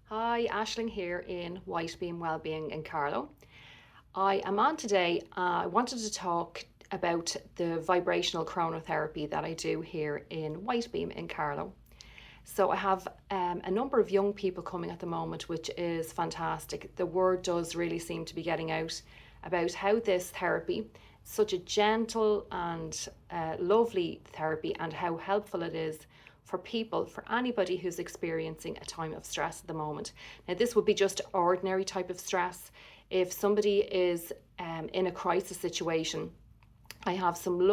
Hi, Ashling here in Wellbeing in Carlow. I am on today. I wanted to talk about the vibrational chronotherapy that I do here in Whitebeam in Carlow. So I have a number of young people coming at the moment, which is fantastic. The word does really seem to be getting out about how this therapy, such a gentle and lovely therapy, and how helpful it is for people, for anybody who's experiencing a time of stress at the moment. Now, this would be just ordinary type of stress. If somebody is in a crisis situation, I have some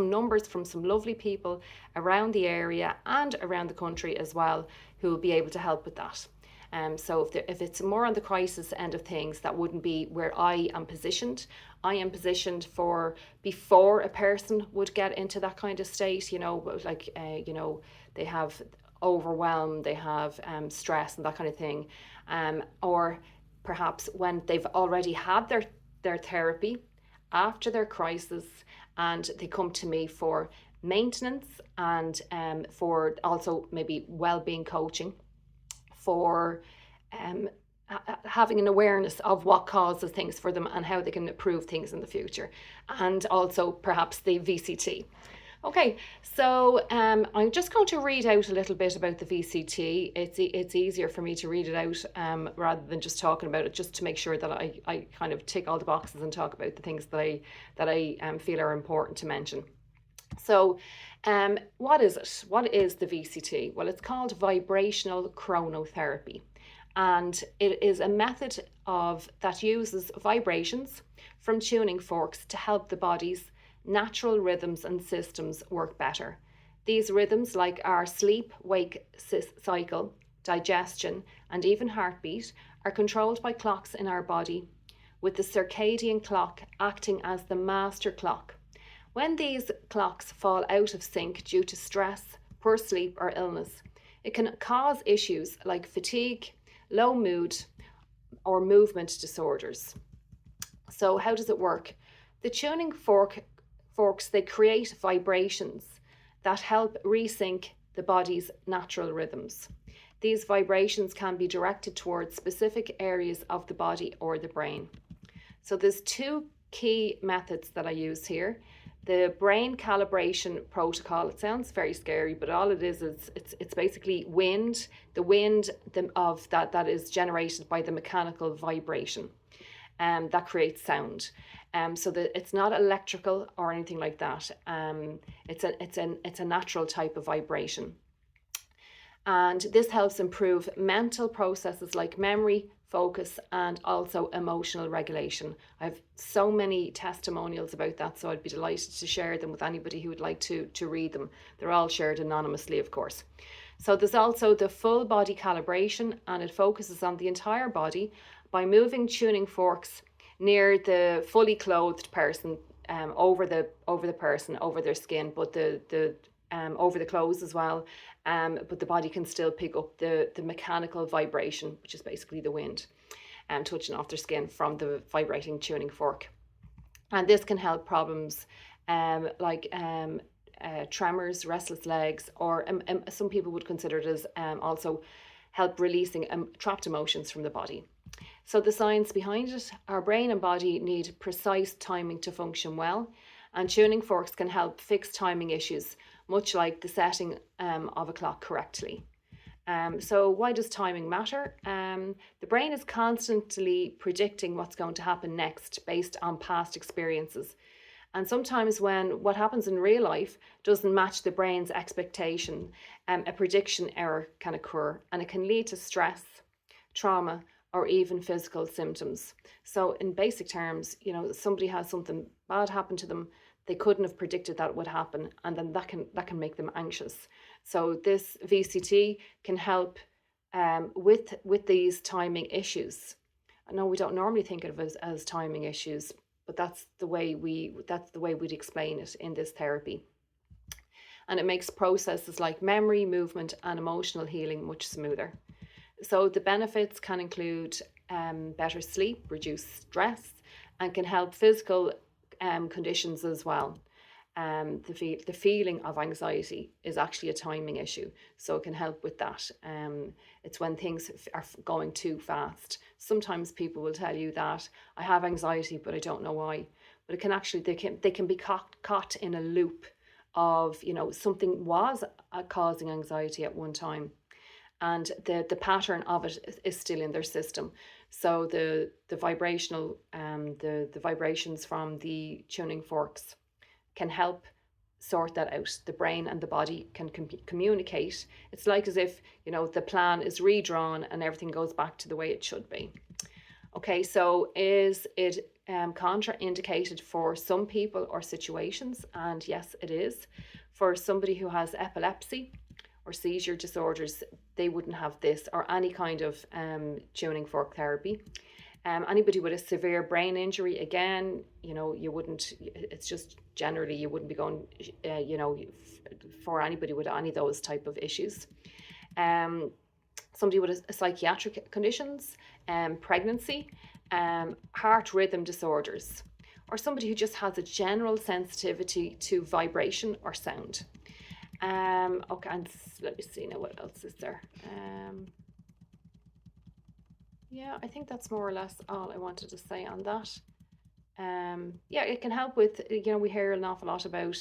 numbers from some lovely people around the area and around the country as well who will be able to help with that. So if it's more on the crisis end of things, that wouldn't be where I am positioned. I am positioned for before a person would get into that kind of state, they have overwhelm, they have stress and that kind of thing. Or perhaps when they've already had their therapy after their crisis and they come to me for maintenance and for also maybe well-being coaching for um, having an awareness of what causes things for them and how they can improve things in the future, and also perhaps the VCT. Okay, so I'm just going to read out a little bit about the VCT. It's easier for me to read it out rather than just talking about it, just to make sure that I kind of tick all the boxes and talk about the things that I feel are important to mention. So, what is it? What is the VCT? Well, it's called vibrational chronotherapy, and it is a method of that uses vibrations from tuning forks to help the body's natural rhythms and systems work better. These rhythms, like our sleep wake cycle, digestion, and even heartbeat, are controlled by clocks in our body, with the circadian clock acting as the master clock. When these clocks fall out of sync due to stress, poor sleep, or illness, it can cause issues like fatigue, low mood, or movement disorders. So, how does it work? The tuning forks, they create vibrations that help resync the body's natural rhythms. These vibrations can be directed towards specific areas of the body or the brain. So there's two key methods that I use here. The brain calibration protocol. It sounds very scary, but all it is it's basically wind, the wind of that is generated by the mechanical vibration that creates sound. So that it's not electrical or anything like that. It's a natural type of vibration. And this helps improve mental processes like memory, focus, and also emotional regulation. I have so many testimonials about that, so I'd be delighted to share them with anybody who would like to read them. They're all shared anonymously, of course. So there's also the full body calibration, and it focuses on the entire body by moving tuning forks near the fully clothed person, over the person, over their skin, but the over the clothes as well. But the body can still pick up the mechanical vibration, which is basically the wind, touching off their skin from the vibrating tuning fork. And this can help problems like tremors, restless legs, or some people would consider it as also help releasing trapped emotions from the body. So the science behind it: our brain and body need precise timing to function well, and tuning forks can help fix timing issues, much like the setting of a clock correctly. So why does timing matter? The brain is constantly predicting what's going to happen next based on past experiences. And sometimes when what happens in real life doesn't match the brain's expectation, a prediction error can occur, and it can lead to stress, trauma, or even physical symptoms. So in basic terms, somebody has something bad happen to them, they couldn't have predicted that would happen, and then that can make them anxious. So this VCT can help with these timing issues. I know we don't normally think of it as timing issues, but that's the way we'd explain it in this therapy. And it makes processes like memory, movement, and emotional healing much smoother. So the benefits can include better sleep, reduce stress, and can help physical conditions as well. the feeling of anxiety is actually a timing issue, so it can help with that. It's when things are going too fast. Sometimes people will tell you that I have anxiety, but I don't know why. But it can actually they can be caught in a loop of, you know, something was causing anxiety at one time, and the pattern of it is still in their system. So the vibrational the vibrations from the tuning forks can help sort that out. The brain and the body can communicate. It's like as if, you know, the plan is redrawn and everything goes back to the way it should be. Okay, so is it contraindicated for some people or situations? And yes, it is. For somebody who has epilepsy or seizure disorders, they wouldn't have this, or any kind of tuning fork therapy. Anybody with a severe brain injury, again, you know, you wouldn't, it's just generally you wouldn't be going, you know, for anybody with any of those type of issues. Somebody with a psychiatric conditions, pregnancy, heart rhythm disorders, or somebody who just has a general sensitivity to vibration or sound. Okay, and let me see now, what else is there? Yeah, I think that's more or less all I wanted to say on that. Yeah, it can help with, you know, we hear an awful lot about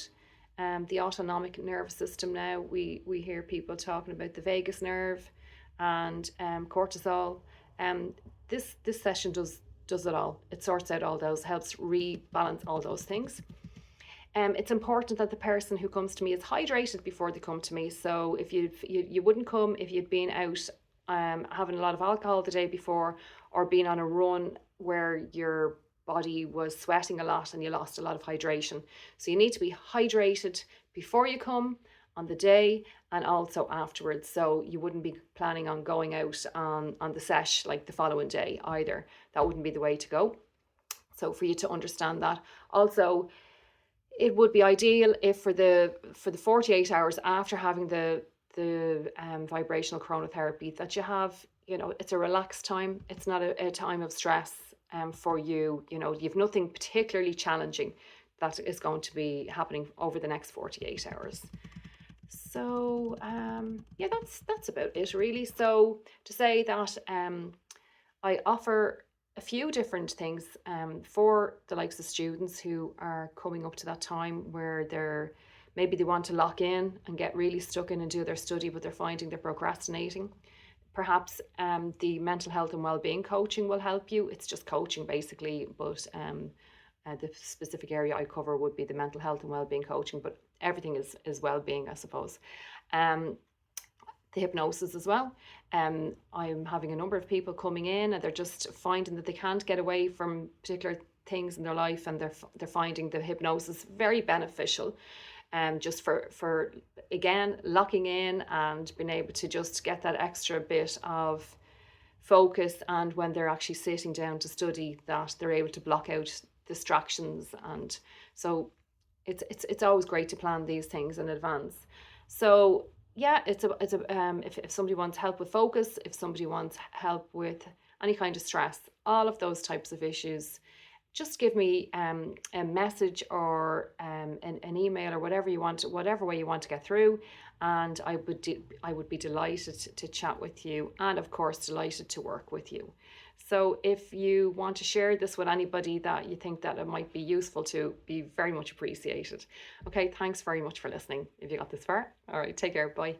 the autonomic nervous system now. We hear people talking about the vagus nerve and cortisol. This session does it all. It sorts out all those, helps rebalance all those things. It's important that the person who comes to me is hydrated before they come to me. So if you wouldn't come if you'd been out having a lot of alcohol the day before, or being on a run where your body was sweating a lot and you lost a lot of hydration. So you need to be hydrated before you come, on the day, and also afterwards. So you wouldn't be planning on going out on the sesh like the following day either. That wouldn't be the way to go. So for you to understand that. Also, it would be ideal if for the 48 hours after having the vibrational chronotherapy, that you have, you know, it's a relaxed time. It's not a time of stress for you. You know, you've nothing particularly challenging that is going to be happening over the next 48 hours. So yeah, that's about it really. So to say that I offer a few different things for the likes of students who are coming up to that time where maybe they want to lock in and get really stuck in and do their study, but they're finding they're procrastinating. Perhaps the mental health and wellbeing coaching will help you. It's just coaching basically, but the specific area I cover would be the mental health and wellbeing coaching, but everything is well-being, I suppose. The hypnosis as well. I'm having a number of people coming in and they're just finding that they can't get away from particular things in their life, and they're finding the hypnosis very beneficial. Just for again locking in and being able to just get that extra bit of focus, and when they're actually sitting down to study, that they're able to block out distractions. And so it's always great to plan these things in advance. So yeah, if somebody wants help with focus, if somebody wants help with any kind of stress, all of those types of issues, just give me a message or an email or whatever you want, whatever way you want to get through, and I would be delighted to chat with you, and of course delighted to work with you. So if you want to share this with anybody that you think that it might be useful to, be very much appreciated. Okay, thanks very much for listening if you got this far. All right, take care, bye.